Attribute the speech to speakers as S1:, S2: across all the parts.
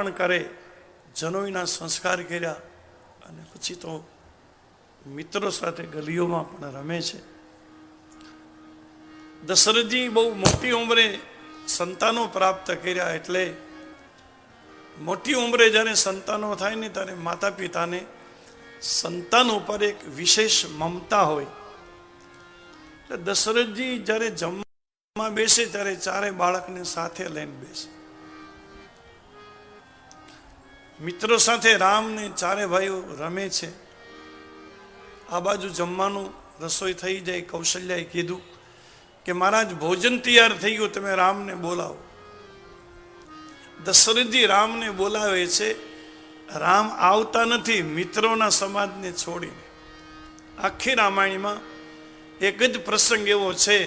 S1: અર્પણ કરે, જનોઈના સંસ્કાર કર્યા અને પછી તો મિત્રો સાથે ગલીઓમાં પણ રમે છે. દશરથજી બહુ મોટી ઉંમરે સંતાનો પ્રાપ્ત કર્યા, એટલે મોટી ઉંમરે જ્યારે સંતાનો થાય ને ત્યારે માતા પિતાને સંતાન ઉપર એક વિશેષ મમતા હોય. એટલે દશરથજી જ્યારે જમવા બેસે ત્યારે ચારે બાળકને સાથે લઈને બેસે. મિત્રો સાથે રામ ને ચારે ભાઈઓ રમે છે. આ બાજુ જમવાનું રસોઈ થઈ જાય. કૌશલ્યાએ કીધું કે મહારાજ ભોજન તૈયાર થઈ ગયું, તમે રામને બોલાવો. દશરથજી રામને બોલાવે છે. રામ આવતા નથી મિત્રોના સમાજને છોડીને. આખી રામાયણમાં એક જ પ્રસંગ એવો છે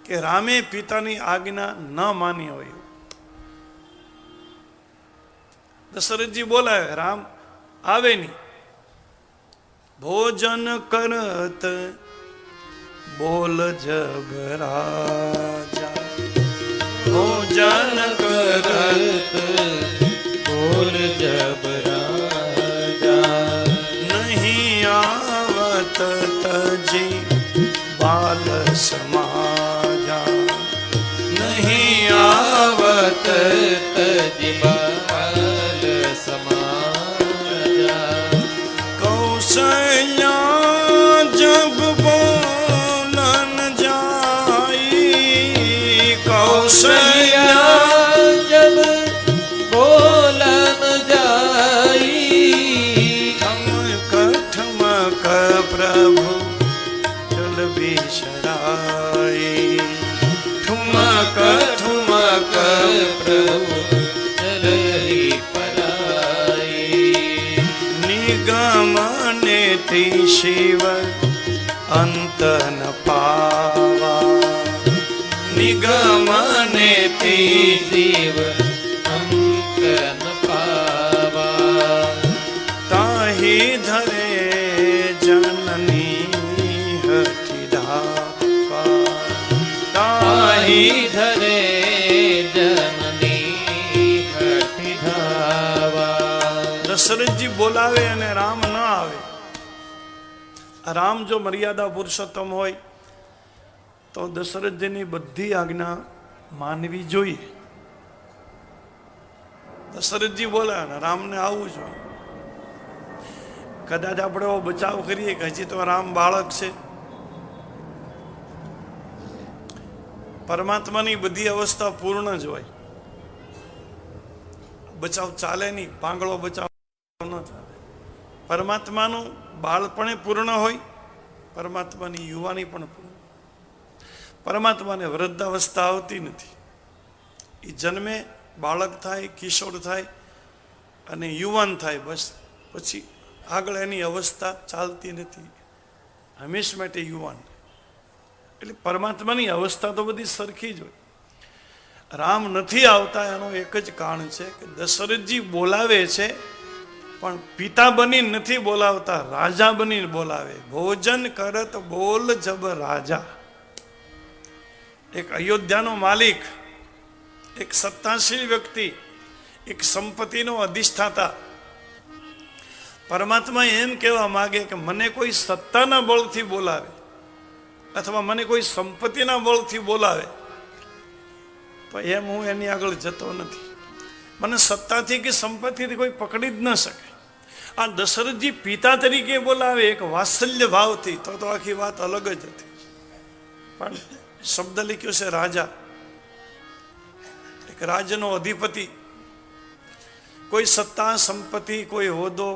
S1: કે રામે પિતાની આજ્ઞા ન માની હોય. દશરથજી બોલાવે, રામ આવે નહીં. ભોજન કરત બોલ જબ રાજા, ભોજન કરત
S2: બોલ જબ રાજા,
S1: નહીં આવત તજી બાલ સમાજા, નહીં આવત
S2: તજી બાલ સમાજા,
S1: કૌશલ્યા જબ બોલન જાઈ,
S2: કૌશલ્યા જબ બોલન જાઈ,
S1: ઠમક ઠમક પ્રભુ ચલ બિસરાઈ, ઠુમક ઠુમક
S2: પ્રભુ ચલહી પરાઈ,
S1: નિગમને તે શિવ અંત ન પાવા, નિગમને તે
S2: શિવ અંક ન પાવા,
S1: તાહી ધરે જનની હઠી ધાવા, તાહી
S2: ધરે જનની હઠી ધાવા.
S1: દશરથજી બોલાવે અને રામ ન આવે. રામ જો મર્યાદા પુરુષોત્તમ હોય તો દશરથજીની બધી આજ્ઞા માનવી જોઈએ. દશરથજી બોલાવે ને રામને આવવું જોઈએ. કદાચ આપણે એવો બચાવ કરીએ કે હજી તો રામ બાળક છે. પરમાત્માની બધી અવસ્થા પૂર્ણ જ હોય, બચાવ ચાલે નહીં. પાંગળો બચાવ ન ચાલે. પરમાત્માનું બાળપણે પૂર્ણ હોય, પરમાત્માની યુવાની પણ પૂર્ણ. પરમાત્માને વૃદ્ધાવસ્થા આવતી નથી. એ જન્મે બાળક થાય, કિશોર થાય અને યુવાન થાય, બસ પછી આગળ એની અવસ્થા ચાલતી નથી. હંમેશ માટે યુવાન. એટલે પરમાત્માની અવસ્થા તો બધી સરખી જ હોય. રામ નથી આવતા એનું એક જ કારણ છે કે દશરથજી બોલાવે છે પણ પિતા બની નથી બોલાવતા, રાજા બની બોલાવે. ભોજન કરત બોલ જબ રાજા. એક અયોધ્યાનો માલિક, એક સત્તાશીલ વ્યક્તિ, એક સંપત્તિનો અધિષ્ઠાતા, પરમાત્મા એમ કહેવા માંગે કે મને કોઈ સત્તાના બળથી બોલાવે અથવા મને કોઈ સંપત્તિના બળથી બોલાવે તો એમ હું એની આગળ જતો નથી. મને સત્તાથી કે સંપત્તિથી કોઈ પકડી જ ન શકે. આ દશરથજી પિતા તરીકે બોલાવે એક વાત્સલ્ય ભાવથી તો આખી વાત અલગ જ હતી. પણ શબ્દ લખ્યો છે રાજા, એક રાજ્યનો અધિપતિ. કોઈ સત્તા સંપત્તિ કોઈ હોદ્દો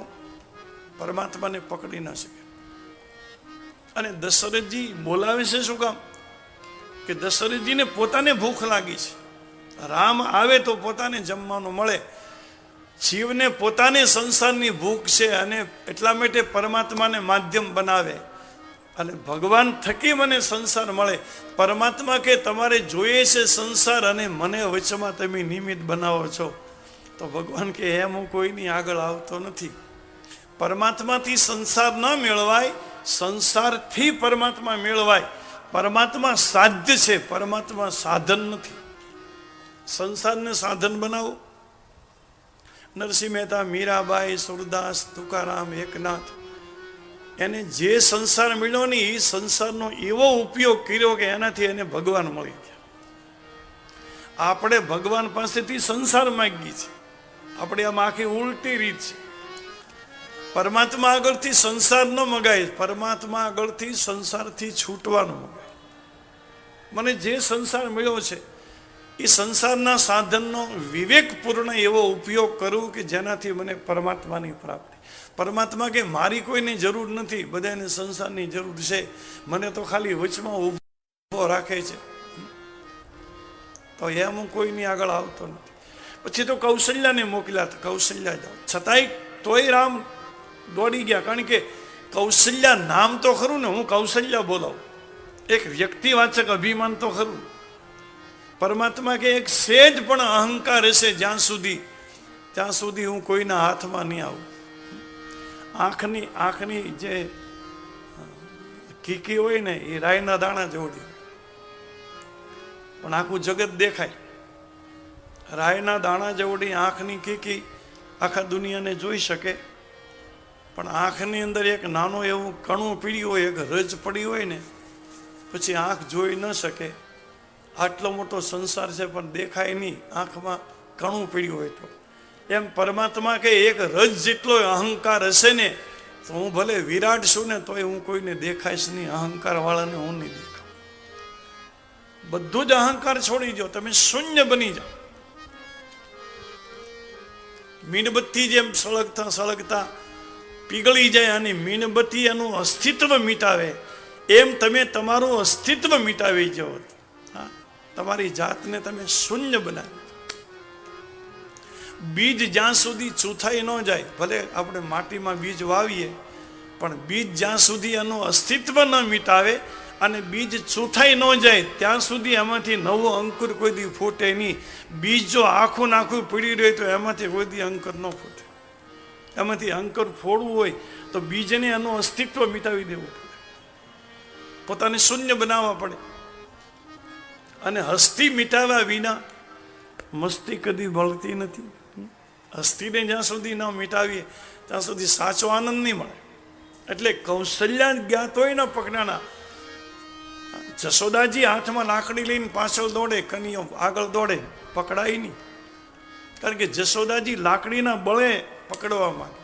S1: પરમાત્માને પકડી ના શકે. અને દશરથજી બોલાવે છે શું કામ? કે દશરથજીને પોતાને ભૂખ લાગી છે. રામ આવે તો પોતાને જમવાનું મળે. જીવને પોતાને સંસારની ભૂખ છે અને એટલા માટે પરમાત્માને માધ્યમ બનાવે અને ભગવાન થકી મને સંસાર મળે. પરમાત્મા કે તમારે જોઈએ છે સંસાર અને મને વચમાં તમે નિમિત્ત બનાવો છો, તો ભગવાન કે એમ હું કોઈની આગળ આવતો નથી. પરમાત્માથી સંસાર ન મેળવાય, સંસારથી પરમાત્મા મેળવાય. પરમાત્મા સાધ્ય છે, પરમાત્મા સાધન નથી. સંસારને સાધન બનાવો નરસિંહ મહેતા, મીરાબાઈ, સુરદાસ, તુકારામ, એકનાથ, એને જે સંસાર મળ્યો ને એ સંસારનો એવો ઉપયોગ કર્યો કે એનાથી એને ભગવાન મળી ગયા. આપણે ભગવાન પાસેથી સંસાર માંગીએ છીએ. આપણે આમ આખી ઉલટી રીત છે. પરમાત્મા આગળથી સંસાર ન મગાય, પરમાત્મા આગળથી સંસારથી છૂટવાનું મગાય. મને જે સંસાર મળ્યો છે એ સંસારના સાધનનો વિવેકપૂર્ણ એવો ઉપયોગ કરું કે જેનાથી મને પરમાત્માની પ્રાપ્તિ. પરમાત્મા કે મારી કોઈની જરૂર નથી, બધાને સંસારની જરૂર છે, મને તો ખાલી વચમાં ઊભો રાખે છે, તો એમ હું કોઈની આગળ આવતો નથી. પછી તો કૌશલ્યાને મોકલ્યા હતા, કૌશલ્યા જાઓ, છતાંય તોય રામ દોડી ગયા. કારણ કે કૌશલ્યા નામ તો ખરું ને, હું કૌશલ્યા બોલાવું, એક વ્યક્તિવાચક અભિમાન તો ખરું. પરમાત્મા કે એક સેજ પણ અહંકાર હશે જ્યાં સુધી હું કોઈના હાથમાં નહીં આવું. આંખની જે કીકી હોય ને એ રાયના દાણા જેવડી, પણ આખું જગત દેખાય. રાયના દાણા જેવડી આંખની કીકી આખા દુનિયાને જોઈ શકે, પણ આંખની અંદર એક નાનું એવું કણું પીડ્યું હોય, એક રજ પડી હોય ને, પછી આંખ જોઈ ન શકે. આટલો મોટો સંસાર છે પણ દેખાય નહીં, આંખમાં કણું પીડ્યું હોય તો. એમ પરમાત્મા કે એક રજ જેટલો અહંકાર હશે ને, તો હું ભલે વિરાટ છું ને તોય હું કોઈને દેખાઈશ નહીં, અહંકાર વાળાને હું નહીં દેખાઉં. બધું જ અહંકાર છોડી દો, તમે શૂન્ય બની જાઓ. મીણબત્તી જેમ સળગતા સળગતા પીગળી જાય અને મીણબત્તી એનું અસ્તિત્વ મિટાવે, એમ તમે તમારું અસ્તિત્વ મિટાવી જાઓ. તમારી જાતને તમે શૂન્ય બનાવી. બીજ જ્યાં સુધી ચૂથાઈ ન જાય, ભલે આપણે માટીમાં બીજ વાવીએ, પણ બીજ જ્યાં સુધી એનું અસ્તિત્વ ન મિટાવે અને બીજ ચૂથાઈ ન જાય ત્યાં સુધી એમાંથી નવો અંકુર કોઈ દી ફૂટે નહીં. બીજ જો આખું નાખું પડી રહે તો એમાંથી કોઈ દી અંકર ન ફૂટે. એમાંથી અંકર ફોડવું હોય તો બીજને એનું અસ્તિત્વ મિટાવી દેવું પડે, પોતાને શૂન્ય બનાવવા પડે. અને હસ્તી મિટાવ્યા વિના મસ્તી કદી વળતી નથી. હસ્તીને જ્યાં સુધી ન મિટાવીએ ત્યાં સુધી સાચો આનંદ નહીં મળે. એટલે કૌશલ્યા જ્ઞાત હોય ને પકડાના. જશોદાજી હાથમાં લાકડી લઈને પાછળ દોડે, કનૈયો આગળ દોડે, પકડાય નહીં. કારણ કે જશોદાજી લાકડીના બળે પકડવા માંગે.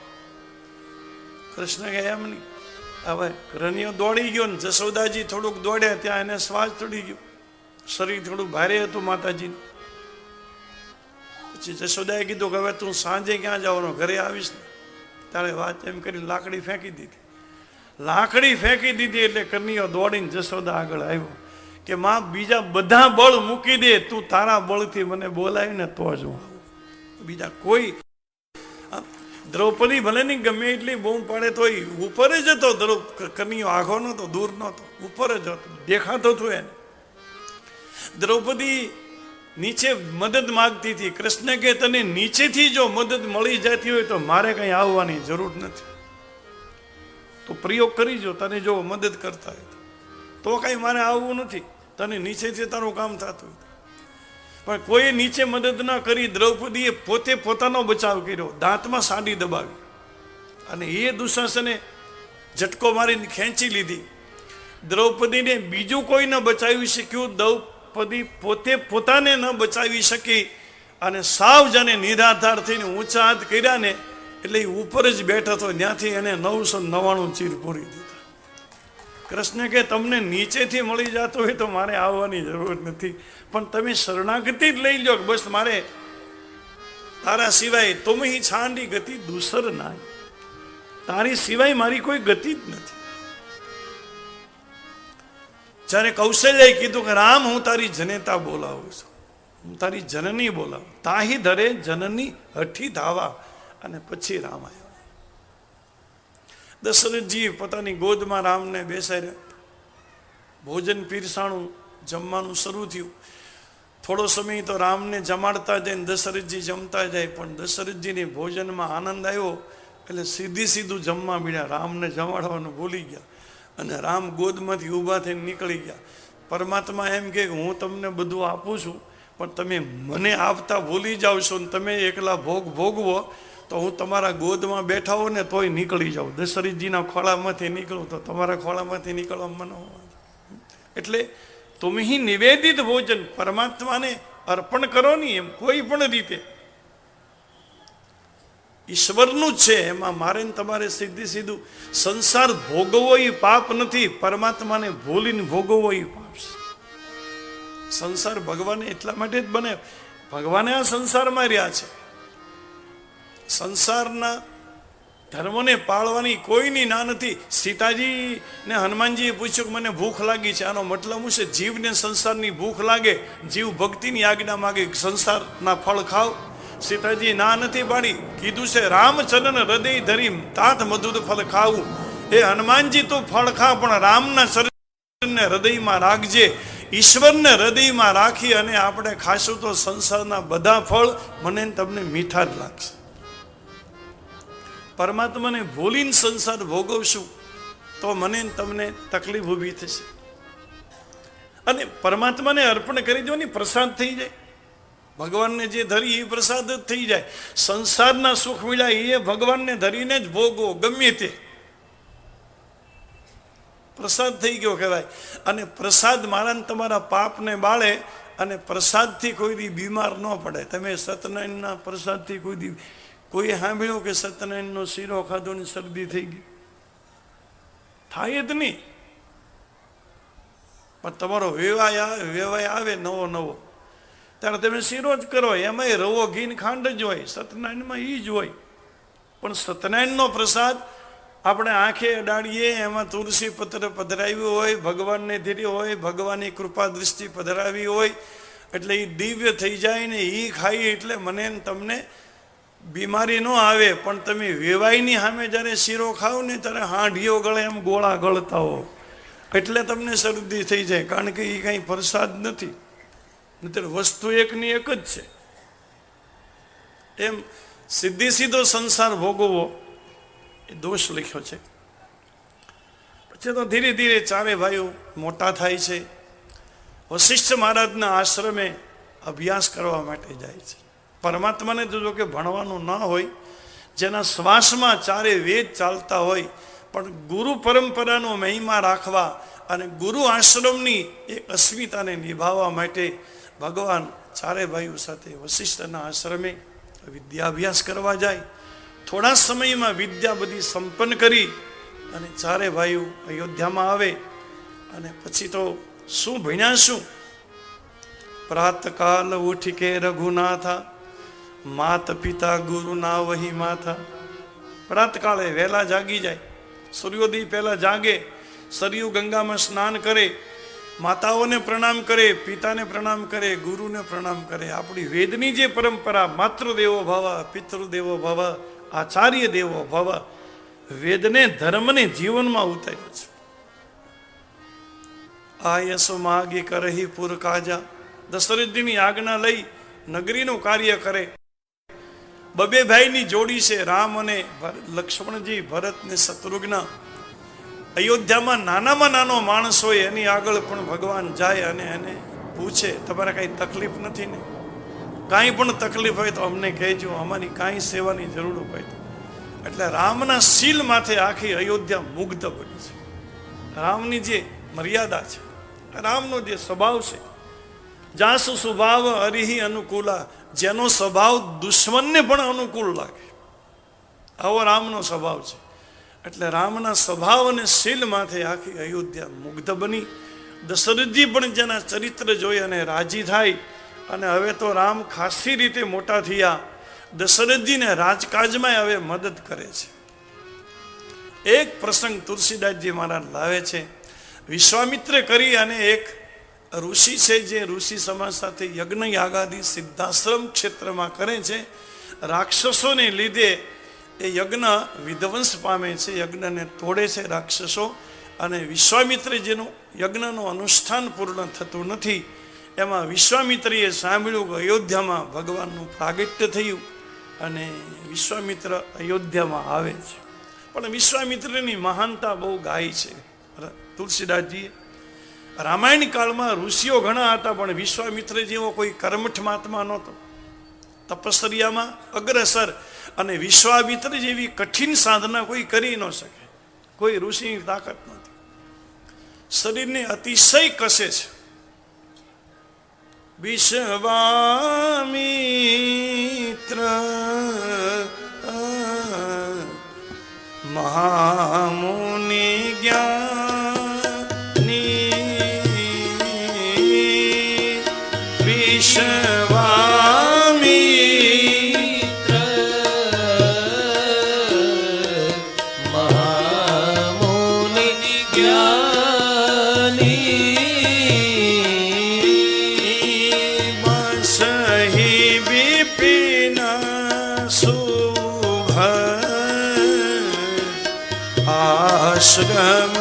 S1: કૃષ્ણ કહે એમ નહીં. હવે કનૈયો દોડી ગયો ને જશોદાજી થોડુંક દોડ્યા, ત્યાં એને શ્વાસ ચડી ગયો, શરીર થોડું ભારે હતું માતાજી. પછી જશોદાએ કીધું કે હવે તું સાંજે ક્યાં જવાનો, ઘરે આવીશ ને. ત્યારે વાત એમ કરી લાકડી ફેંકી દીધી. લાકડી ફેંકી દીધી એટલે કનૈયો દોડીને જશોદા આગળ આવ્યો કે માં બીજા બધા બળ મૂકી દે, તું તારા બળથી મને બોલાય ને તો જ હું આવું. બીજા કોઈ. દ્રૌપદી ભલે નહીં ગમે એટલી બૂમ પાડે તો ઉપર જ હતો. કનૈયો આઘો નહોતો, દૂર નહોતો, ઉપર જ હતો, દેખાતો હતો એને. દ્રૌપદી નીચે મદદ માગતી હતી. કૃષ્ણ કે તને નીચેથી જો મદદ મળી જતી હોય તો મારે કંઈ આવવાની જરૂર નથી, તો પ્રયોગ કરી જો, તને જો મદદ કરતા હોય તો કંઈ મારે આવવું નથી, તને નીચેથી તારું કામ થતું હોય. પણ કોઈ નીચે મદદ ન કરી. દ્રૌપદીએ પોતે પોતાનો બચાવ કર્યો, દાંતમાં સાડી દબાવી અને એ દુશાસને ઝટકો મારીને ખેંચી લીધી. દ્રૌપદીને બીજું કોઈ ન બચાવી શક્યું. દ્રૌપદી પોતે પોતાને ન બચાવી શકી અને સાવ જાને નિરાધાર થઈને ઊંચા હાથ કર્યા ને એટલે એ ઉપર જ બેઠો હતો, ત્યાંથી એને 999 ચીર પૂરી દીધા. કૃષ્ણ કે તમને નીચેથી મળી જતો હોય તો મારે આવવાની જરૂર નથી, પણ તમે શરણાગતિ જ લઈ લો કે બસ મારે તારા સિવાય તુમ હી છાંડી ગતિ દૂસર ના, તારી સિવાય મારી કોઈ ગતિ જ નથી. જ્યારે કૌશલ્યાએ કીધું કે રામ હું તારી જનેતા બોલાવું છું, હું તારી જનની બોલાવું, તાહી ધરે જનની હઠી ધાવા, અને પછી રામ આવ્યો. દશરથજી પોતાની ગોદમાં રામને બેસાડ્યા, ભોજન પીરસાણું, જમવાનું શરૂ થયું. થોડો સમય તો રામને જમાડતા જાય ને દશરથજી જમતા જાય, પણ દશરથજીને ભોજનમાં આનંદ આવ્યો એટલે સીધું જમવા મળ્યા. રામને જમાડવાનું ભૂલી ગયા અને રામ ગોદમાંથી ઊભા થઈને નીકળી ગયા. પરમાત્મા એમ કે હું તમને બધું આપું છું, પણ તમે મને આવતા ભૂલી જાઓ છો ને તમે એકલા ભોગ ભોગવો તો હું તમારા ગોદમાં બેઠા હો ને તોય નીકળી જાઉં. દશરથજીના ખોળામાંથી નીકળું તો તમારા ખોળામાંથી નીકળવા મને એટલે તમે નિવેદિત ભોજન પરમાત્માને અર્પણ કરો ને એમ કોઈ પણ રીતે ઈશ્વરનું જ છે. એમાં મારે ને તમારે સીધું સંસાર ભોગવો એ પાપ નથી, પરમાત્માને ભૂલીને ભોગવવો એ પાપ છે. સંસાર ભગવાને એટલા માટે જ બને, ભગવાને આ સંસારમાં રહ્યા છે. સંસારના ધર્મને પાળવાની કોઈની ના નથી. સીતાજી ને હનુમાનજીએ પૂછ્યું કે મને ભૂખ લાગી છે, આનો મતલબ શું છે? જીવને સંસારની ભૂખ લાગે, જીવ ભક્તિની આજ્ઞા માગે, સંસારના ફળ ખાવ. સીતાજી ના નથી પાડી, કીધું છે રામચરણ હૃદય ધરી તાત મધુર ફળ ખાવું. એ હનુમાનજી તો ફળ ખા પણ રામના શરીરને હૃદયમાં રાખજે. ઈશ્વરને હૃદયમાં રાખી અને આપણે ખાશું તો સંસારના બધા ફળ મને તમને મીઠા જ લાગશે. પરમાત્માને ભૂલીને સંસાર ભોગવશું તો મને તમને તકલીફ ઊભી થશે. અને પરમાત્માને અર્પણ કરી દો ને પ્રસાદ થઈ જાય. ભગવાનને જે ધરી એ પ્રસાદ જ થઈ જાય. સંસારના સુખ મળ્યા એ ભગવાનને ધરીને જ ભોગવો, ગમે તે પ્રસાદ થઈ ગયો કહેવાય. અને પ્રસાદ મારા તમારા પાપને બાળે અને પ્રસાદથી કોઈ દી બીમાર ન પડે. તમે સત્યનારાયણના પ્રસાદથી કોઈ દી કોઈ સાંભળ્યું કે સત્યનારાયણનો શીરો ખાધો ને શરદી થઈ ગઈ? થાય જ નહીં. પણ તમારો વેવાય આવે નવો ત્યારે તમે શીરો જ કરો, એમાંય રવો ઘી ખાંડ જ હોય, સત્યનારાયણમાં એ જ હોય. પણ સત્યનારાયણનો પ્રસાદ આપણે આંખે અડાડીએ, એમાં તુલસી પત્ર પધરાવ્યું હોય, ભગવાનને ધીરી હોય, ભગવાનની કૃપા દૃષ્ટિ પધરાવી હોય એટલે એ દિવ્ય થઈ જાય ને એ ખાઈએ એટલે મને તમને બીમારી ન આવે. પણ તમે વેવાઈની સામે જ્યારે શીરો ખાવ ને ત્યારે હાંઢીઓ ગળે એમ ગોળા ગળતા હો એટલે તમને શરદી થઈ જાય, કારણ કે એ કાંઈ પ્રસાદ નથી. નહીતર વસ્તુ એકની એક જ છે. એમ સીધો સંસાર ભોગવવો એ દોષ લખ્યો છે. પછી તો ધીરે ધીરે ચારે ભાઈઓ મોટા થાય છે. વશિષ્ઠ મહારાજના આશ્રમે અભ્યાસ કરવા માટે જાય છે. પરમાત્માને તો જો કે ભણવાનું ના હોય, જેના શ્વાસમાં ચારે વેદ ચાલતા હોય, પણ ગુરુ પરંપરાનો મહિમા રાખવા અને ગુરુ આશ્રમની એક અસ્મિતાને નિભાવવા માટે ભગવાન ચારે ભાઈઓ સાથે વશિષ્ઠના આશ્રમે વિદ્યાભ્યાસ કરવા જાય. થોડા સમયમાં વિદ્યા બધી સંપન્ન કરી અને ચારે ભાઈઓ અયોધ્યામાં આવે. અને પછી તો શું ભણ્યા શું? પ્રાતકાલ ઉઠી કે રઘુનાથા, માત પિતા ગુરુ ના વહી માથા. પ્રાતકાળે વહેલા જાગી જાય, સૂર્યોદય પહેલા જાગે, સરયુ ગંગામાં સ્નાન કરે, માતાઓને પ્રણામ કરે, પિતાને પ્રણામ કરે, ગુરુને પ્રણામ કરે. આપણી વેદની જે પરંપરા માતૃદેવો ભવ, પિતૃદેવો ભવ, આચાર્ય દેવો ભવ, વેદને ધર્મને જીવનમાં ઉતાર્યો છે. આ યશો માગી કરહી પુર કાજા. દશરથજીની આજ્ઞા લઈ નગરીનું કાર્ય કરે. બબે ભાઈની જોડી છે, રામ અને લક્ષ્મણજી, ભરત ને શત્રુઘ્ન. અયોધ્યામાં નાનામાં નાનો માણસ હોય એની આગળ પણ ભગવાન જાય અને એને પૂછે તમારે કાંઈ તકલીફ નથી ને? કાંઈ પણ તકલીફ હોય તો અમને કહેજો, અમારી કાંઈ સેવાની જરૂર હોય તો. એટલે રામના શીલ માથે આખી અયોધ્યા મુગ્ધ બની છે. રામની જે મર્યાદા છે, રામનો જે સ્વભાવ છે, જાસુ સ્વભાવ હરિહી અનુકૂલા, જેનો સ્વભાવ દુશ્મનને પણ અનુકૂળ લાગે, આવો રામનો સ્વભાવ છે. એટલે રામના સ્વભાવ અને શીલ માથે આખી અયોધ્યા મુગ્ધ બની. દશરથજી પણ જેના ચરિત્ર જોઈ અને રાજી થાય. અને હવે તો રામ ખાસી રીતે મોટા થયા, દશરથજીને રાજકાજમાં હવે મદદ કરે છે. એક પ્રસંગ તુલસીદાસજી મહારાજ લાવે છે. વિશ્વામિત્ર કરી અને એક ઋષિ છે, જે ઋષિ સમાજ સાથે યજ્ઞ યાગાદી સિદ્ધાશ્રમ ક્ષેત્રમાં કરે છે. રાક્ષસોને લીધે એ યજ્ઞ વિધ્વંસ પામે છે, યજ્ઞને તોડે છે રાક્ષસો. અને વિશ્વામિત્ર જેનું યજ્ઞનું અનુષ્ઠાન પૂર્ણ થતું નથી, એમાં વિશ્વામિત્રીએ સાંભળ્યું કે અયોધ્યામાં ભગવાનનું પ્રાગટ્ય થયું અને વિશ્વામિત્ર અયોધ્યામાં આવે છે. પણ વિશ્વામિત્રની મહાનતા બહુ ગાય છે તુલસીદાસજીએ. રામાયણ કાળમાં ઋષિઓ ઘણા હતા, પણ વિશ્વામિત્ર જેવો કોઈ કર્મઠ મહાત્મા નહોતો, તપસ્યામાં અગ્રસર. અને વિશ્વામિત્ર જેવી કઠિન સાધના કોઈ કરી ન શકે, કોઈ ઋષિની તાકાત નથી. શરીરને અતિશય કસે છે. વિશ્વામિત્ર મહામુનિ જ્ઞાની વિશ્વામિત્ર
S2: મહામુનિ જ્ઞાની
S1: સહી વિપિન શુભ આશ્રમ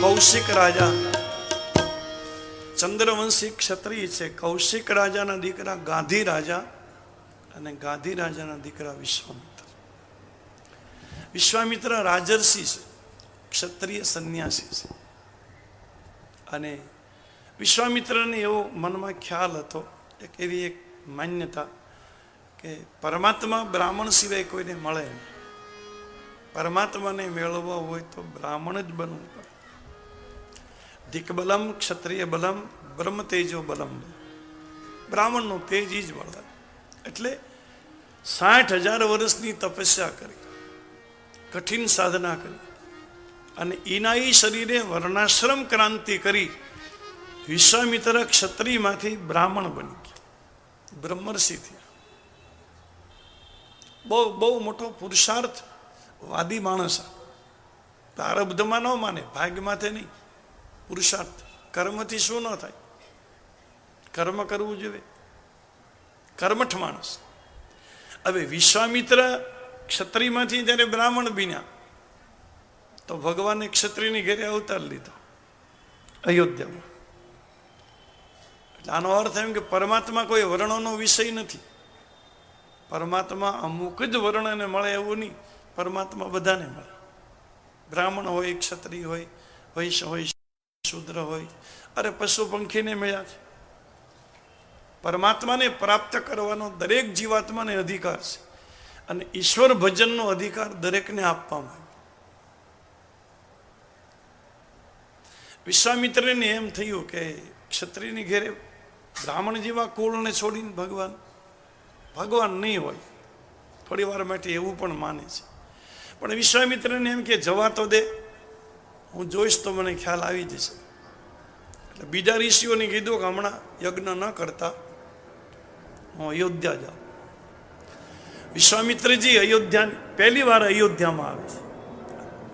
S1: કૌશિક રાજા ચંદ્રવંશી ક્ષત્રિય છે. કૌશિક રાજાના દીકરા ગાંધી રાજા અને ગાંધી રાજાના દીકરા વિશ્વામિત્ર. વિશ્વામિત્ર રાજર્ષિ છે, ક્ષત્રિય સંન્યાસી છે. અને વિશ્વામિત્રને એવો મનમાં ખ્યાલ હતો, એવી એક માન્યતા કે પરમાત્મા બ્રાહ્મણ સિવાય કોઈને મળે નહીં. પરમાત્માને મેળવવા હોય તો બ્રાહ્મણ જ બનવું પડે. દિક્બલમ ક્ષત્રિય બલમ બ્રહ્મ તેજો બલમ. બ્રાહ્મણનું તેજ જ બળ. એટલે 60,000 વર્ષની તપસ્યા કરી, કઠિન સાધના કરી, અને ઈનાઈ શરીરે વર્ણાશ્રમ ક્રાંતિ કરી વિશ્વામિત્ર ક્ષત્રિયમાંથી બ્રાહ્મણ બની ગયા, બ્રહ્મર્ષિ થયા. બહુ બહુ મોટો પુરુષાર્થ વાદી માણસ. પ્રારબ્ધમાં ન માને, ભાગ્યમાંથી નહીં, પુરુષાર્થ. કર્મથી શું ન થાય? કર્મ કરવું જોઈએ, કર્મઠ માણસ. હવે વિશ્વામિત્ર ક્ષત્રિયમાંથી જ્યારે બ્રાહ્મણ બન્યા તો ભગવાને ક્ષત્રિયની ઘેરે અવતાર લીધો અયોધ્યામાં. એટલે આનો અર્થ એમ કે પરમાત્મા કોઈ વર્ણોનો વિષય નથી. પરમાત્મા અમુક જ વર્ણને મળે એવું નહીં, પરમાત્મા બધાને મળે. બ્રાહ્મણ હોય, ક્ષત્રિય હોય, વૈશ્ય હોય, શૂદ્ર હોય, અરે પશુ પંખીને મળ્યા છે. પરમાત્માને પ્રાપ્ત કરવાનો દરેક જીવાત્માને અધિકાર છે, અને ઈશ્વર ભજનનો અધિકાર દરેકને આપવામાં આવ્યો. વિશ્વામિત્રને એમ થયું કે ક્ષત્રિયની ઘેરે બ્રાહ્મણ જેવા કુળને છોડીને ભગવાન નહીં હોય. થોડી વાર માટે એવું પણ માને છે. પણ વિશ્વામિત્રને એમ કે જવા તો દે, હું જોઈશ તો મને ખ્યાલ આવી જશે. એટલે બીજા ઋષિઓને કીધું કે હમણાં યજ્ઞ ન કરતા, હું અયોધ્યા જાઉં. વિશ્વામિત્રજી અયોધ્યા પહેલી વાર અયોધ્યામાં આવે છે.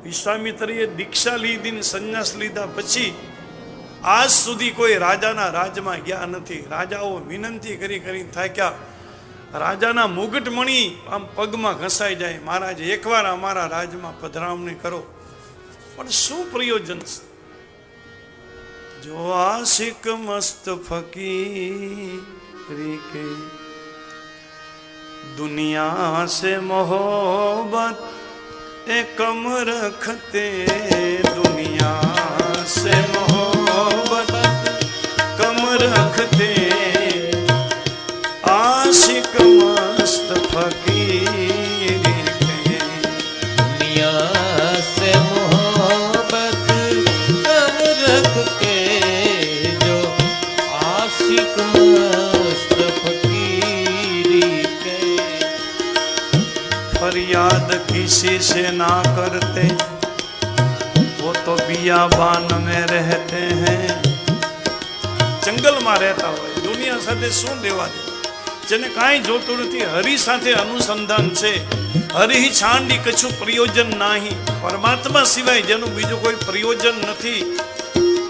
S1: વિશ્વામિત્રએ દીક્ષા લીધી, સંન્યાસ લીધા પછી આજ સુધી કોઈ રાજાના રાજમાં ગયા નથી. રાજાઓ વિનંતી કરી કરી થાક્યા. રાજાના મુગટમણી આમ પગમાં ઘસાઈ જાય, મહારાજ એકવાર અમારા રાજમાં પધરામણી કરો. પણ શું પ્રયોજન છે? જો આશિક મસ્ત ફકીરી કે દુનિયા સે મોહબ્બત ए कम रखते दुनिया से मोहब्बत, कम रखते आशिक मस्त फकीर के।
S2: दुनिया से मोहब्बत कम रख के जो आशिक मस्त फकीरी के।
S1: फरियाद किसी से ना करते, वो तो बियाबान में रहते हैं। जंगल में रहता हो, दुनिया साथे शू लेवा दे, जेने काई जोतुं नथी, हरि साथे अनुसंधान छे, हरि ही छांडी कछु प्रयोजन नाही, परमात्मा सिवाय जेनु बीजो कोई प्रयोजन नथी,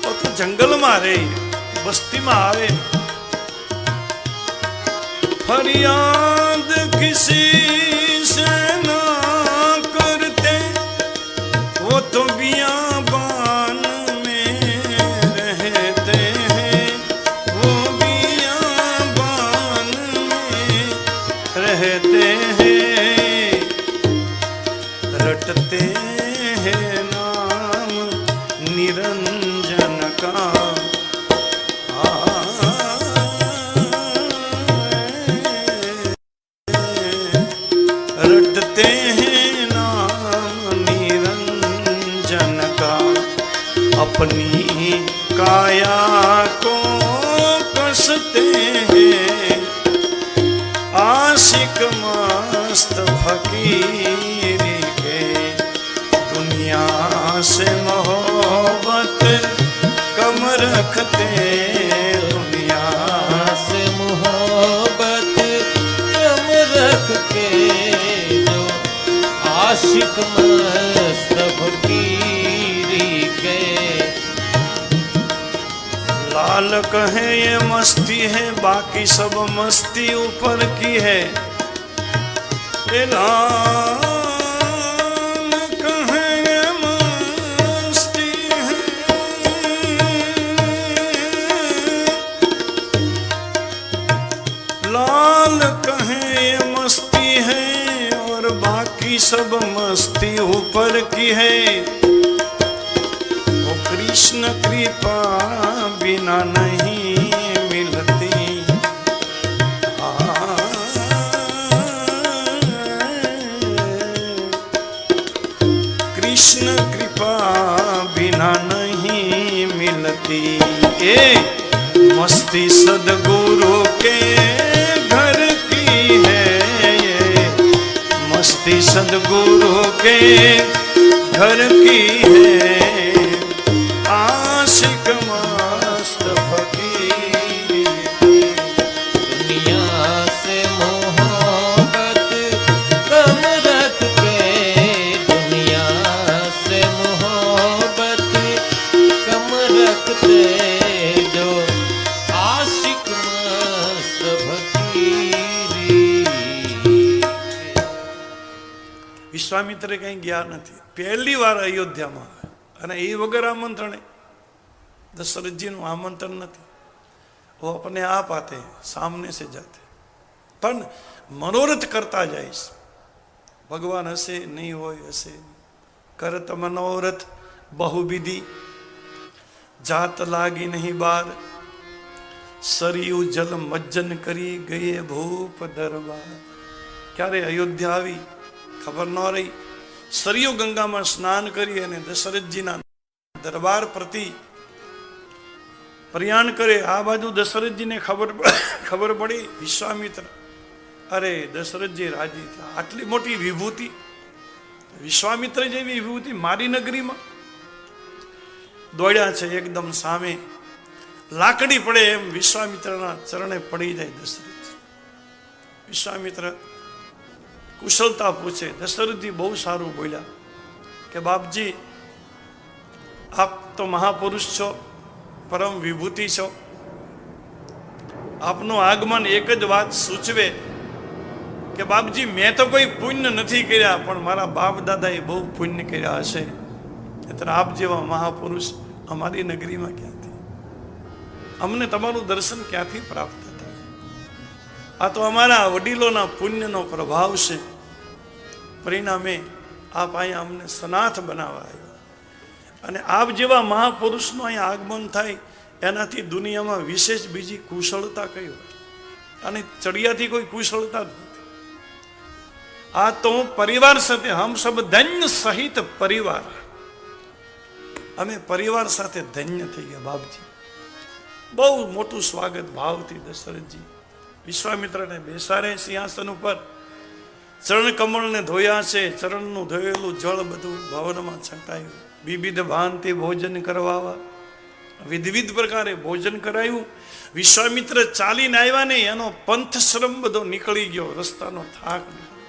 S1: तो जंगल में रहे, बस्ती में आवे। फरियाद किसी से ना करते, वो तो बियाबान में रहते हैं, वो बियाबान में रहते हैं। रटते हैं नाम निरंजन का, रटते हैं नाम निरंजन का। अपनी काया को कसते हैं आशिक मस्त फकीरी के। दुनिया से मोहब्बत कम रखते, दुनिया
S2: से मोहब्बत कम रख के जो आशिक मस्त फकीरी के।
S1: लाल कहे ये मस्ती है, बाकी सब मस्ती ऊपर की है। ये लाल कहे ये मस्ती है, लाल कहे ये मस्ती है, और बाकी सब मस्ती ऊपर की है। वो कृष्ण कृपा बिना नहीं मिलती। कृष्ण कृपा बिना नहीं मिलती। ये मस्ती सदगुरु के घर की है, ये मस्ती सदगुरु के घर की है। आशिक मस्त फकीर,
S2: दुनिया से मोहब्बत कम रख के, दुनिया से मोहब्बत कम रखते जो आशिक मस्त फकीरी।
S1: विश्वामित्र कहीं गया नहीं, पहली बार अयोध्या में અને એ વગર આમંત્રણે, दशरथ નું आमंत्रण नहीं, वो अपने आप आते, सामने से जाते, पर मनोरथ करता जाइस। भगवान हसे नहीं हो, हसे करत मनोरथ बहुविधि, जात लागी नहीं बार, सरयू जल मज्जन करी गए भूप दरबार। क्यारे अयोध्या आवी खबर न रही, सरयू गंगा में स्नान करी अने दशरथ जी ना दरबार प्रति प्रयाण करे। आ बाजू दशरथ जी ने खबर पड़ी, विश्वामित्र, अरे दशरथ जी राजी था, आटली मोटी विभूति, विश्वामित्र जेवी विभूति मारी नगरी में दौड़्या छे, एकदम सामे लाकड़ी पड़े एम विश्वामित्रना चरणे पड़ी जाए दशरथ। विश्वामित्र कुशलता पूछे, दशरथ जी बहुत सारू बोल्या कि बाप जी आप तो महापुरुष छो, परम विभूति छो, आपनो आगमन एक ज बात सूचवे कि बाप जी मैं तो कोई पुण्य नहीं कर्या, पण मारा बाप दादाए बहु पुण्य कर्या हशे, એટલે आप जेवा महापुरुष अमारी नगरी में क्या थी, अमने तमारू दर्शन क्या थी प्राप्त था। आ तो अमारा वडीलोना पुण्यनो प्रभाव से, परिणामे આપ અહીંયા અમને સનાથ બનાવવા આવ્યા. અને આપ જેવા મહાપુરુષનું અહીંયા આગમન થાય એનાથી દુનિયામાં વિશેષ બીજી કુશળતા કઈ હોય? અને ચડિયાથી કોઈ કુશળતા જ નથી. આ તો પરિવાર સાથે હમ સબ ધન્ય સહિત પરિવાર, અમે પરિવાર સાથે ધન્ય થઈ ગયા. બાપજી બહુ મોટું સ્વાગત ભાવથી દશરથજી વિશ્વામિત્રને બેસાડે સિંહાસન ઉપર. ચરણ કમળને ધોયા છે, ચરણનું ધોયેલું જળ બધું ભવનમાં છંટાયું. વિવિધ ભાનથી ભોજન કરવાવા, વિવિધ પ્રકારે ભોજન કરાયું. વિશ્વામિત્ર ચાલીને આવ્યા ને એનો પંથ શ્રમ બધો નીકળી ગયો, રસ્તાનો થાક નીકળ્યો.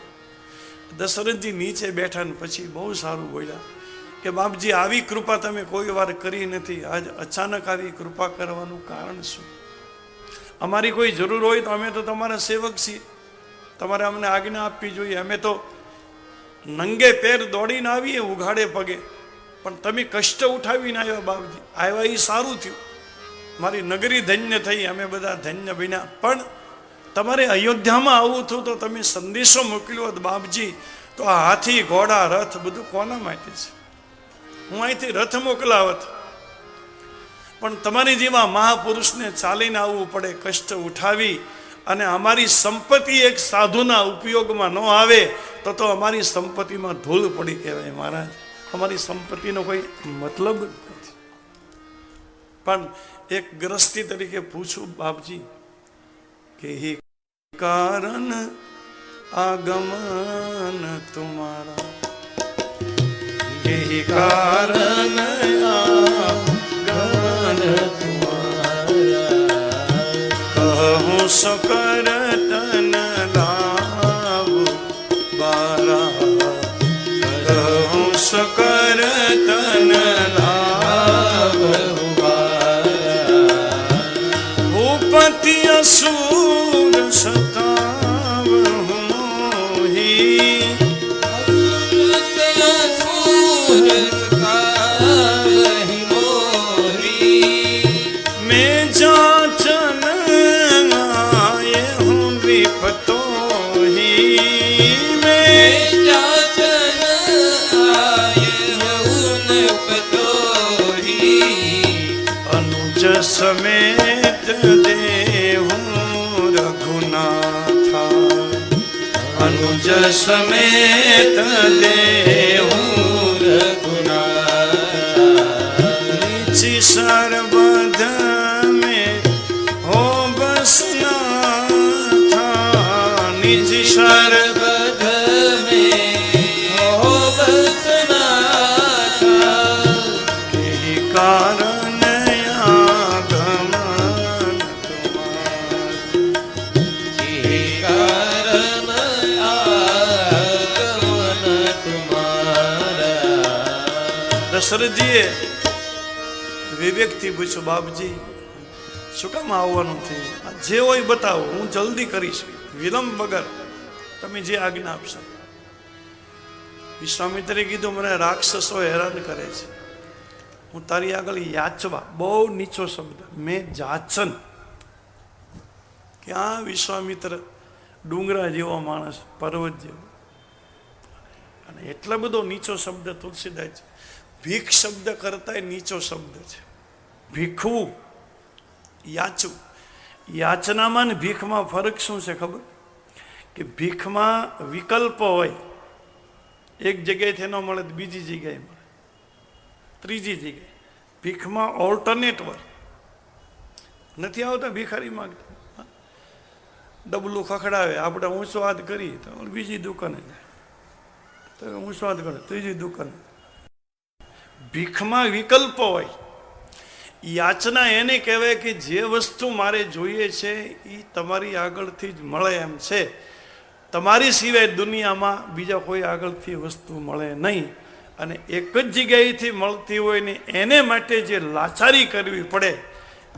S1: દશરથજી નીચે બેઠા ને પછી બહુ સારું બોલ્યા કે બાપજી આવી કૃપા તમે કોઈ વાર કરી નથી, આજ અચાનક આવી કૃપા કરવાનું કારણ શું? અમારી કોઈ જરૂર હોય તો અમે તો તમારા સેવક છીએ, તમારે અમને આજ્ઞા આપવી જોઈએ. અમે તો નંગે પેર દોડીને આવીએ, ઉઘાડે પગે, પણ તમે કષ્ટ ઉઠાવીને આવ્યા બાપજી. આવ્યા એ સારું થયું, મારી નગરી ધન્ય થઈ, અમે બધા ધન્ય બન્યા. પણ તમારે અયોધ્યામાં આવવું થયું તો તમે સંદેશો મોકલ્યો હતો બાપજી, તો આ હાથી ઘોડા રથ બધું કોના માટે છે? હું અહીંથી રથ મોકલાવત, પણ તમારી જેવા મહાપુરુષને ચાલીને આવવું પડે, કષ્ટ ઉઠાવી. અને અમારી સંપત્તિ એક સાધુના ઉપયોગમાં ન આવે તો અમારી સંપત્તિમાં ધૂળ પડી કહેવાય મહારાજ. અમારી સંપત્તિનો કોઈ મતલબ નથી. પણ એક ગ્રસ્તી તરીકે પૂછું બાપજી કે હે કારણ આગમન તુમારા, હે કારણ આગમન તુમારા, કહું સકર તન લાવ બારા, કહું સકર તન લાવ બારા, ભૂપતિ અસુર સતાવ મોહી, मैं जाचन आए हूँ विपतो ही, मैं
S2: जाचन आए हूँ विपतो ही,
S1: अनुज समेत देहूँ रघुनाथा, अनुज समेत देहूँ रघुनाथा, निचि सर्वध में हो बसनाथा, निचि सर्वध
S2: में हो बसनाथा,
S1: के कारण आगमन
S2: के कारण आगमन तुम्हारा.
S1: દશરથજીએ વિવેકથી પૂછ્યું બાપજી શું કામ આવવાનું થયું? જે હોય બતાવો, હું જલ્દી કરીશ, વિલંબ વગર તમે જે આજ્ઞા આપશો. વિશ્વામિત્રે કીધું મને રાક્ષસો હેરાન કરે છે, હું તારી આગળ યાચવા, બહુ નીચો શબ્દ, મેં જાચન. ક્યાં વિશ્વામિત્ર ડુંગરા જેવો માણસ, પર્વત જેવો, અને એટલો બધો નીચો શબ્દ તુલસીદાસ છે. ભીખ શબ્દ કરતા નીચો શબ્દ છે. ભીખવું, યાચવું. યાચનામાં ને ભીખમાં ફરક શું છે ખબર? કે ભીખમાં વિકલ્પ હોય, એક જગ્યાએથી ન મળે તો બીજી જગ્યાએ મળે, ત્રીજી જગ્યાએ. ભીખમાં ઓલ્ટરનેટ હોય. નથી આવતા ભિખારી માંગતા, ડબલું ખખડાવે, આપણે ઊંચો હાથ કરીએ તો બીજી દુકાને જાય, તો ઊંચો હાથ કરે ત્રીજી દુકાને. ભીખમાં વિકલ્પ હોય. યાચના એને કહેવાય કે જે વસ્તુ મારે જોઈએ છે એ તમારી આગળથી જ મળે એમ છે, તમારી સિવાય દુનિયામાં બીજા કોઈ આગળથી વસ્તુ મળે નહીં. અને એક જ જગ્યાએથી મળતી હોય ને એને માટે જે લાચારી કરવી પડે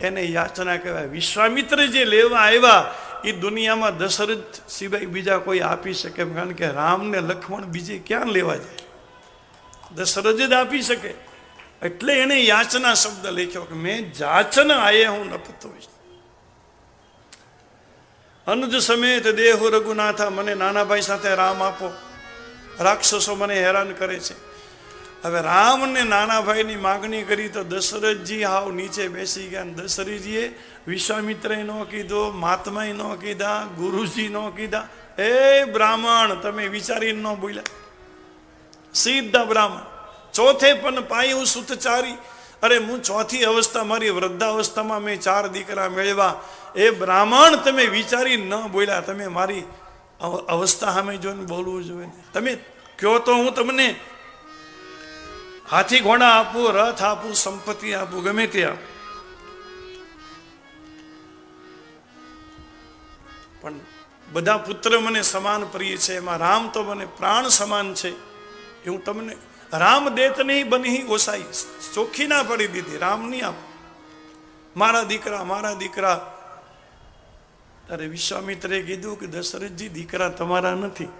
S1: એને યાચના કહેવાય. વિશ્વામિત્ર જે લેવા આવ્યા એ દુનિયામાં દશરથ સિવાય બીજા કોઈ આપી શકે, કારણ કે રામને લક્ષ્મણ બીજે ક્યાં લેવા જાય? દશરથ જ આપી શકે. એટલે એને યાચના શબ્દ લખ્યો કે મેં જાચન આયે હું નપતો. અનુજ સમેત દેહુ રઘુનાથા, મને નાના ભાઈ સાથે રામ આપો. રાક્ષસો મને હેરાન કરે છે. હવે રામને નાના ભાઈની માગણી કરી તો દશરથજી હાવ નીચે બેસી ગયા. દશરથજીએ વિશ્વામિત્રએ ન કીધો, મહાત્માએ ન કીધા, ગુરુજી ન કીધા. એ બ્રાહ્મણ, તમે વિચારીને ન બોલ્યા. સીધા બ્રાહ્મણ. ચોથે પણ પાયું સુતચારી. અરે હું ચોથી અવસ્થા, મારી વૃદ્ધાવસ્થામાં મેં 4 દીકરા મેળવ્યા. એ બ્રાહ્મણ, તમે વિચારી ન બોલ્યા. તમે મારી અવસ્થા સામે જોઈને બોલવું જોઈએ. તમે કહો તો હું તમને હાથી ઘોડા આપું, રથ આપું, સંપત્તિ આપું, ગમે તે આપું, પણ બધા પુત્ર મને સમાન પ્રિય છે. એમાં રામ તો મને પ્રાણ સમાન છે. એ હું તમને રામ દેત નહીં બની ઓસાઈ ચોખ્ખી ના પડી દીધી. રામ નહીં આપ, મારા દીકરા, મારા દીકરા. ત્યારે વિશ્વામિત્રે કીધું કે દશરથજી, દીકરા તમારા નથી.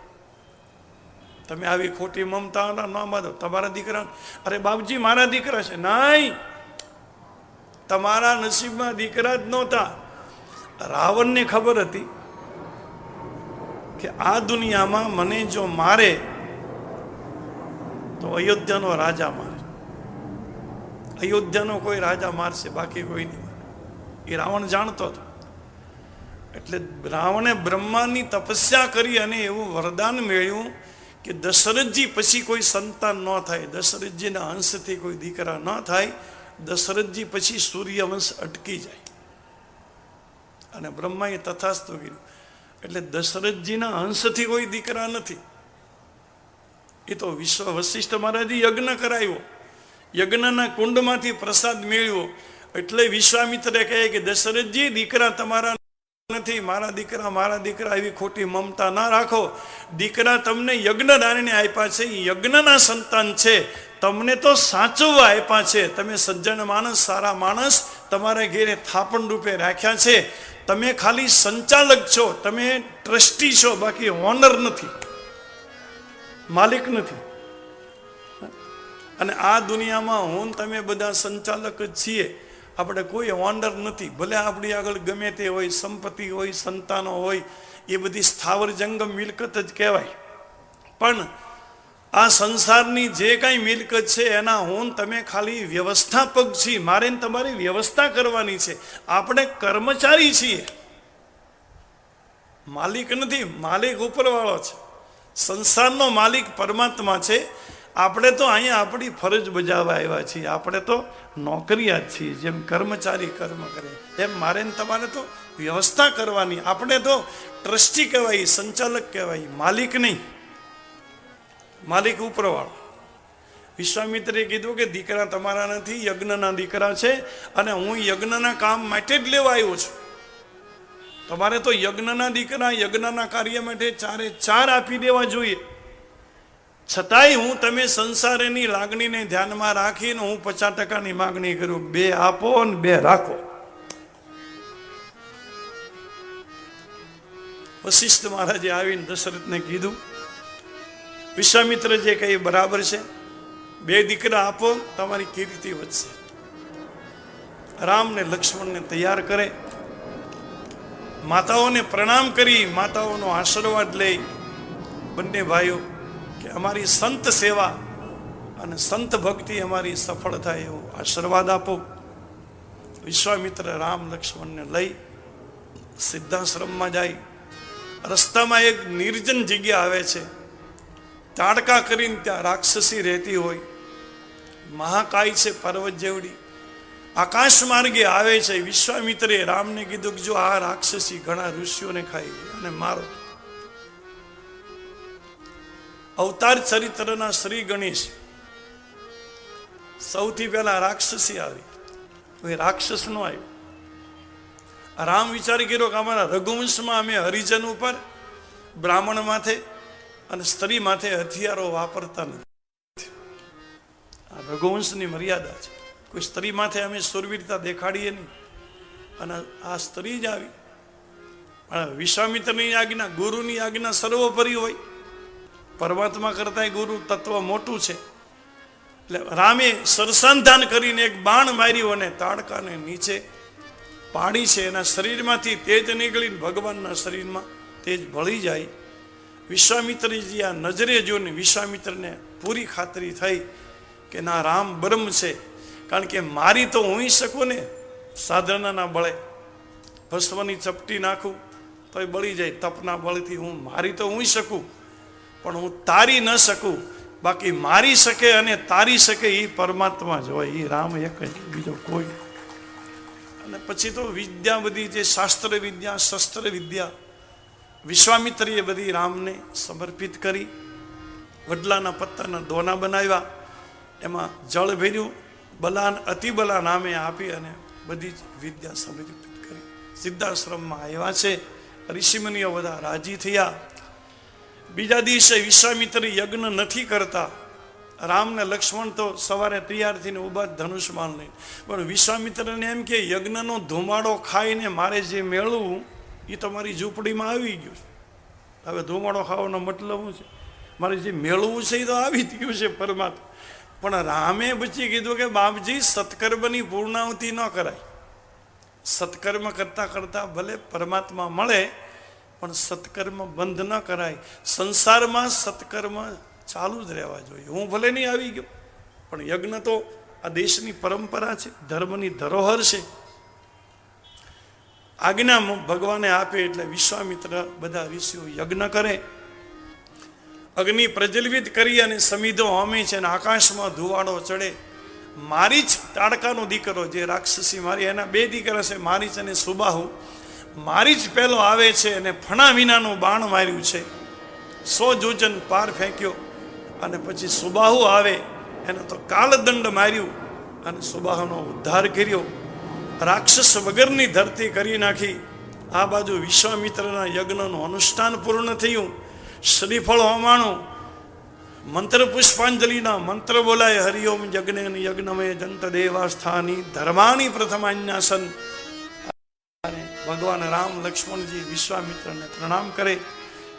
S1: તમે આવી ખોટી મમતા ન બાંધો. તમારા દીકરા, અરે બાપજી મારા દીકરા છે. નહીં, તમારા નસીબમાં દીકરા જ નહોતા. રાવણને ખબર હતી કે આ દુનિયામાં મને જો મારે તો અયોધ્યાનો રાજા મારે. અયોધ્યાનો કોઈ રાજા મારશે, બાકી કોઈ નહીં મારે. એ રાવણ જાણતો હતો. એટલે રાવણે બ્રહ્માની તપસ્યા કરી અને એવું વરદાન મેળવ્યું કે દશરથજી પછી કોઈ સંતાન ન થાય, દશરથજીના અંશથી કોઈ દીકરા ન થાય, દશરથજી પછી સૂર્યવંશ અટકી જાય. અને બ્રહ્માએ તથાસ્તુ કીધું. એટલે દશરથજીના અંશથી કોઈ દીકરા નથી. એ તો વિશ્વ વશિષ્ઠ મહારાજે યજ્ઞ કરાવ્યો, યજ્ઞના કુંડમાંથી પ્રસાદ મેળવ્યો. એટલે વિશ્વામિત્રે કહે કે દશરથજી, દીકરા તમારા નથી, મારા દીકરા, મારા દીકરા, એવી ખોટી મમતા ના રાખો. દીકરા તમને યજ્ઞદાનને આપ્યા છે, યજ્ઞના સંતાન છે. તમને તો સાચવવા આપ્યા છે. તમે સજ્જન માણસ, સારા માણસ, તમારા ઘેરે થાપણ રૂપે રાખ્યા છે. તમે ખાલી સંચાલક છો, તમે ટ્રસ્ટી છો, બાકી ઓનર નથી, માલિક નથી. અને આ દુનિયામાં હું તમે બધા સંચાલક જ છીએ. આપણે કોઈ ઓનર નથી. ભલે આપણી આગળ ગમે તે હોય, સંપત્તિ હોય, સંતાનો હોય, એ બધી સ્થાવર જંગમ મિલકત જ કહેવાય. પણ આ સંસારની જે કાંઈ મિલકત છે એના હું તમે ખાલી વ્યવસ્થાપક છીએ. મારે તમારી વ્યવસ્થા કરવાની છે. આપણે કર્મચારી છીએ, માલિક નથી. માલિક ઉપરવાળો છે. સંસારનો માલિક પરમાત્મા છે. આપણે તો અહીંયા આપણી ફરજ બજાવવા આવ્યા છીએ. આપણે તો નોકરિયાત છીએ. જેમ કર્મચારી કર્મ કરે એમ મારે તમારે તો વ્યવસ્થા કરવાની. આપણે તો ટ્રસ્ટી કહેવાય, સંચાલક કહેવાય, માલિક નહીં. માલિક ઉપરવાળો. વિશ્વામિત્રે કીધું કે દીકરા તમારા નથી, યજ્ઞના દીકરા છે. અને હું યજ્ઞના કામ માટે જ લેવા આવ્યો છું. તમારે તો યજ્ઞના દીકરા, યજ્ઞના કાર્ય માટે 4 આપી દેવા જોઈએ. છતાંય હું તમે સંસારની લાગણીને ધ્યાનમાં રાખીને હું 50% માગણી કરું. 2 આપો ને 2 રાખો. વશિષ્ઠ મહારાજે આવીને દશરથને કીધું, વિશ્વામિત્ર જે કહે બરાબર છે. 2 દીકરા આપો, તમારી કીર્તિ વધશે. રામને લક્ષ્મણને તૈયાર કરે, માતાઓને પ્રણામ કરી, માતાઓનો આશીર્વાદ લઈ બંને ભાઈઓ કે અમારી સંત સેવા અને સંત ભક્તિ અમારી સફળ થાય એવો આશીર્વાદ આપો. વિશ્વામિત્ર રામ લક્ષ્મણને લઈ સિદ્ધાશ્રમમાં જાય. રસ્તામાં એક નિર્જન જગ્યા આવે છે. તાડકા કરીને ત્યાં રાક્ષસી રહેતી હોય, મહાકાય છે, પર્વત જેવડી. આકાશ માર્ગે આવે છે. વિશ્વામિત્રે રામને કીધું કે જો આ રાક્ષસી ઘણા ઋષિઓને ખાઈ અને મારો. અવતાર ચરિત્રના શ્રી ગણેશ સૌથી પહેલા રાક્ષસી આવી, કોઈ રાક્ષસ નો આવ્યો. રામ વિચારી કર્યો કે અમારા રઘુવંશમાં અમે હરિજન ઉપર, બ્રાહ્મણ માથે અને સ્ત્રી માથે હથિયારો વાપરતા નથી. આ રઘુવંશની મર્યાદા છે. કોઈ સ્ત્રી માથે અમે સુરવીરતા દેખાડીએ નહીં. અને આ સ્ત્રી જ આવી. પણ વિશ્વામિત્રની આજ્ઞા, ગુરુની આજ્ઞા સર્વોપરી હોય. પરમાત્મા કરતા ગુરુ તત્વ મોટું છે. એટલે રામે સરસંધાન કરીને એક બાણ માર્યું અને તાડકાને નીચે પાડી છે. એના શરીરમાંથી તેજ નીકળીને ભગવાનના શરીરમાં તેજ ભળી જાય. વિશ્વામિત્રજી આ નજરે જોઈને વિશ્વામિત્રને પૂરી ખાતરી થઈ કે ના, રામ બ્રહ્મ છે. કારણ કે મારી તો હું શકું ને, સાધનાના બળે ભસ્મની ચપટી નાખું તો એ બળી જાય. તપના બળથી હું મારી તો હું શકું, પણ હું તારી ન શકું. બાકી મારી શકે અને તારી શકે એ પરમાત્મા જ હોય, એ રામ એક જ, બીજો કોઈ. અને પછી તો વિદ્યા બધી જે શાસ્ત્ર વિદ્યા, શસ્ત્ર વિદ્યા વિશ્વામિત્રીએ બધી રામને સમર્પિત કરી. વડલાના પત્તાના દોના બનાવ્યા, એમાં જળ ભર્યું, બલાન અતિબલા નામે આપી અને બધી જ વિદ્યા સમર્પિત કરી. સિદ્ધાશ્રમમાં આવ્યા છે. ઋષિમુનિઓ બધા રાજી થયા. બીજા દિવસે વિશ્વામિત્ર યજ્ઞ નથી કરતા. રામ ને લક્ષ્મણ તો સવારે તૈયાર થઈને ઉભા ધનુષમાન લઈને, પણ વિશ્વામિત્રને એમ કે યજ્ઞનો ધુમાડો ખાઈને મારે જે મેળવું એ તો મારી ઝૂંપડીમાં આવી ગયું છે. હવે ધુમાડો ખાવાનો મતલબ શું છે? મારે જે મેળવું છે એ તો આવી જ ગયું છે પરમાત્મા. પણ રામે પછી કીધું કે બાપજી, સત્કર્મની પૂર્ણાહુતિ ન કરાય. સત્કર્મ કરતા કરતા ભલે પરમાત્મા મળે, પણ સત્કર્મ બંધ ન કરાય. સંસારમાં સત્કર્મ ચાલુ જ રહેવા જોઈએ. હું ભલે નહીં આવી ગયો, પણ યજ્ઞ તો આ દેશની પરંપરા છે, ધર્મની ધરોહર છે. આજ્ઞા ભગવાને આપે એટલે વિશ્વામિત્ર બધા ઋષિઓ યજ્ઞ કરે. અગ્નિ પ્રજ્વલિત કરી અને સમિધો હોમે છે, અને આકાશમાં ધુવાડો ચડે. મારીચ તાડકાનો દીકરો, જે રાક્ષસી મારી, એના બે દીકરા છે, મારીચ અને સુબાહુ. મારીચ પહેલો આવે છે અને ફણા વિનાનું બાણ માર્યું છે, 100 જોજન પાર ફેંક્યો. અને પછી સુબાહુ આવે, એને તો કાળદંડ માર્યું અને સુબાહુનો ઉદ્ધાર કર્યો. રાક્ષસ વગરની ધરતી કરી નાખી. આ બાજુ વિશ્વામિત્રના યજ્ઞનું અનુષ્ઠાન પૂર્ણ થયું. શ્રીફળ હોમાણું, મંત્ર પુષ્પાંજલિના મંત્ર બોલાય. હરિઓમ યજ્ઞ યજ્ઞમય જંત દેવાસ્થાની ધર્માની પ્રથમાન્યાસન. ભગવાન રામ લક્ષ્મણજી વિશ્વામિત્રને પ્રણામ કરે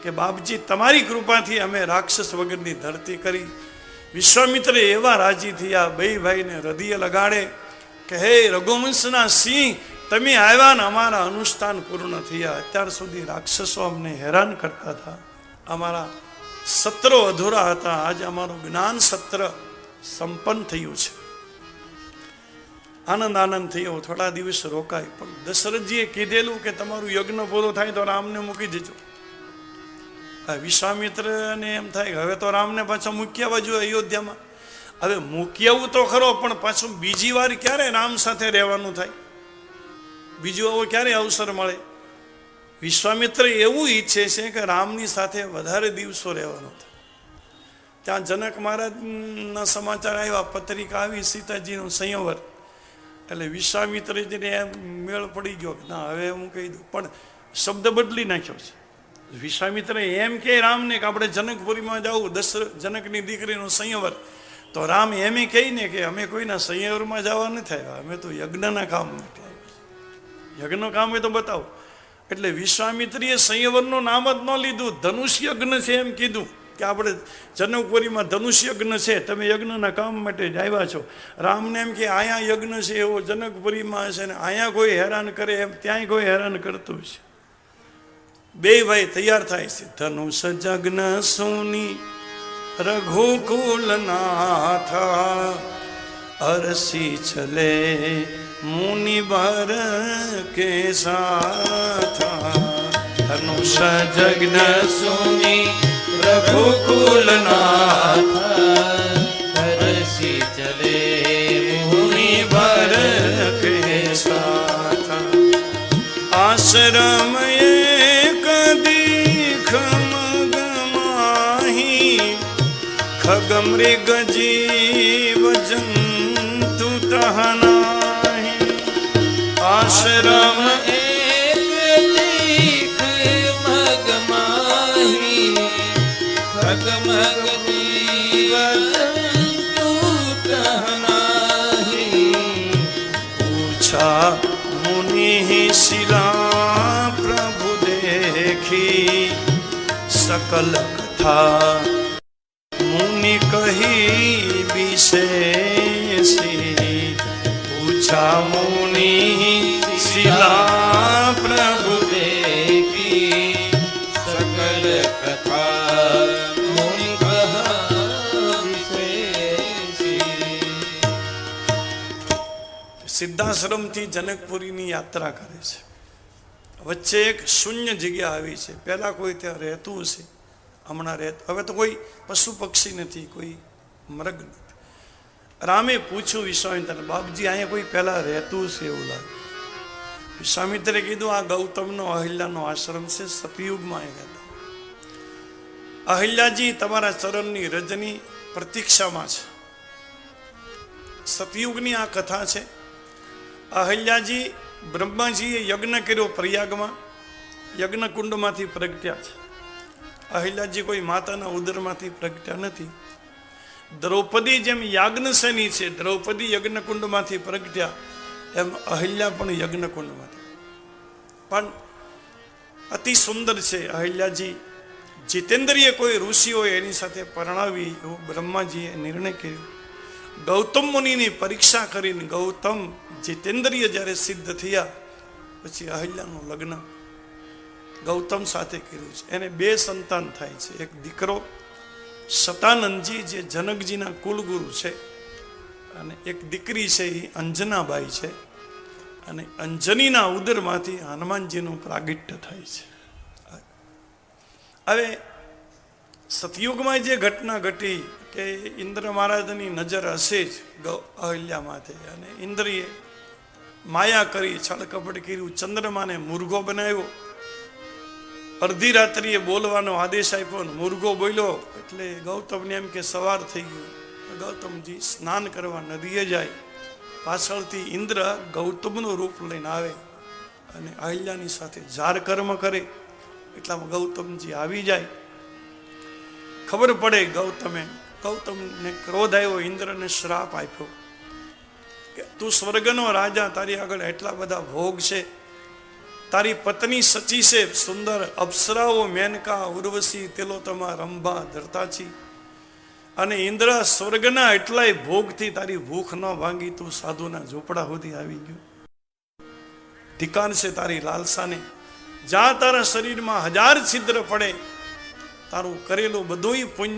S1: કે બાપજી, તમારી કૃપાથી અમે રાક્ષસ વગરની ધરતી કરી. વિશ્વામિત્ર એવા રાજી થયા, બે ભાઈને હૃદય લગાડે કે હે રઘુવંશના સિંહ, તમે આવ્યા ને અમારા અનુષ્ઠાન પૂર્ણ થયા. અત્યાર સુધી રાક્ષસો અમને હેરાન કરતા હતા, અમારા સત્રો અધૂરા હતા. આજે અમારું જ્ઞાન સત્ર સંપન્ન થયું છે. આનંદ થયો. થોડા દિવસ રોકાય, પણ દશરથજીએ કીધેલું કે તમારું યજ્ઞ પૂરો થાય તો રામને મૂકી દેજો. વિશ્વામિત્રને એમ થાય કે હવે તો રામને પાછા મૂકી આવવા જોઈએ અયોધ્યામાં. હવે મૂકી આવવું તો ખરો, પણ પાછું બીજી વાર ક્યારે રામ સાથે રહેવાનું થાય? બીજો આવો ક્યારે અવસર મળે? વિશ્વામિત્ર એવું ઈચ્છે છે કે રામની સાથે વધારે દિવસો રહેવાનો થાય. ત્યાં જનક મહારાજના સમાચાર આવ્યા, પત્રિકા આવી, સીતાજીનું સંયવર. એટલે વિશ્વામિત્રજીને એમ મેળ પડી ગયો કે ના, હવે હું કહી દઉં. પણ શબ્દ બદલી નાખ્યો છે. વિશ્વામિત્ર એમ કે રામને કે આપણે જનકપુરીમાં જવું, જનકની દીકરીનો સંયવર. તો રામ એમ કહીને કે અમે કોઈના સંયવરમાં જવા નથી આવ્યા, અમે તો યજ્ઞના કામ માટે આવ્યા. યજ્ઞનું કામ હોય તો બતાવો. એટલે વિશ્વામિત્રીએ સંયવરનું નામ જ ન લીધું, ધનુષ યજ્ઞ છે એમ કીધું કે આપણે જનકપુરીમાં ધનુષ યજ્ઞ છે, તમે યજ્ઞના કામ માટે જ આવ્યા છો. રામને એમ કે અહીંયા યજ્ઞ છે એવો જનકપુરીમાં છે, ને અહીંયા કોઈ હેરાન કરે એમ ત્યાંય કોઈ હેરાન કરતું છે. બે ભાઈ તૈયાર થાય છે. ધનુષ જગ્ન સુની રઘુકુલ નાથા, અરસી ચલે મુનિ બર કે સાથા. ધનુષ જગ્ન સુની
S2: રઘુકુલ નાથા, હરસી ચલે મુનિ બર
S1: કે સાથા. આશ્રમ ખગમૃગ જીવ જંતુ તહનાહી. આશ્રમ
S2: એક મગમાહી, ખગમગ જીવ જંતુ તહનાહી.
S1: પૂછા મુનિ શિલા પ્રભુ દેખી, સકલ કથા મુનિ કહી વિશેષી. પૂછા મુનિ શિલા પ્રભુ
S2: દેખી, સકલ કથા
S1: સિદ્ધાશ્રમથી જનકપુરીની યાત્રા કરે છે. વચ્ચે એક શૂન્ય જગ્યા આવી છે. પહેલા કોઈ ત્યાં રહેતું હશે, હમણાં હવે તો કોઈ પશુ પક્ષી નથી, કોઈ મૃગ નથી. રામે પૂછ્યું વિશ્વામિત્રને, બાપજી અહીંયા કોઈ પહેલા રહેતું હશે એવું લાગે. વિશ્વામિત્રે કીધું, આ ગૌતમનો અહિલ્યાનો આશ્રમ છે, સતયુગમાં એ રહેતા. અહિલ્યાજી તમારા ચરણની રજની પ્રતીક્ષામાં છે. સતયુગની આ કથા છે. અહિલ્યાજી બ્રહ્માજીએ યજ્ઞ કર્યો પ્રયાગમાં, યજ્ઞ કુંડમાંથી પ્રગટ્યા છે. અહિલ્યાજી કોઈ માતાના ઉદરમાંથી પ્રગટ્યા નથી. દ્રૌપદી જેમ યાજ્ઞસેની છે, દ્રૌપદી યજ્ઞકુંડમાંથી પ્રગટ્યા, એમ અહિલ્યા પણ યજ્ઞકુંડમાંથી. પણ અતિ સુંદર છે અહિલ્યાજી. જીતેન્દ્રિય કોઈ ઋષિ હોય એની સાથે પરણાવી એવું બ્રહ્માજીએ નિર્ણય કર્યો. ગૌતમ મુનિની પરીક્ષા કરીને ગૌતમ જીતેન્દ્રિય જ્યારે સિદ્ધ થયા પછી અહિલ્યાનું લગ્ન ગૌતમ સાથે કર્યું છે. એને 2 સંતાન થાય છે. એક દીકરો શતાનંદજી જે જનકજીના કુલગુરુ છે, અને એક દીકરી છે એ અંજનાબાઈ છે. અને અંજનીના ઉદરમાંથી હનુમાનજીનું પ્રાગટ્ય થાય છે. હવે સતયુગમાં જે ઘટના ઘટી કે ઇન્દ્ર મહારાજની નજર હશે જ અહિલ્યા માથે, અને ઇન્દ્રિએ માયા કરી, છળકપટ કર્યું, ચંદ્રમાને મુર્ગો બનાવ્યો. અડધી રાત્રિએ બોલવાનો આદેશ આપ્યો ને મુર્ગો બોલ્યો એટલે ગૌતમને એમ કે સવાર થઈ ગયું. ગૌતમજી સ્નાન કરવા નદીએ જાય. પાછળથી ઇન્દ્ર ગૌતમનું રૂપ લઈને આવે અને અહિલ્યાની સાથે જાર કર્મ કરે. એટલામાં ગૌતમજી આવી જાય. ખબર પડે ગૌતમને ક્રોધ આવ્યો, ઇન્દ્રને શ્રાપ આપ્યો કે તું સ્વર્ગનો રાજા, તારી આગળ એટલા બધા ભોગ છે, તારી પત્ની સચી છે, સુંદર અપ્સરાઓ મેનકા, ઉર્વશી, તિલોત્તમા, રંભા, ધરતાચી, અને ઇન્દ્ર સ્વર્ગના એટલાય ભોગથી તારી ભૂખ ન ભાંગી, તું સાધુના ઝૂંપડા સુધી આવી ગયો. ધિક્કાર છે તારી લાલસાને. જ્યાં તારા શરીરમાં 1000 છિદ્ર પડે, તારું કરેલું બધું પુણ્ય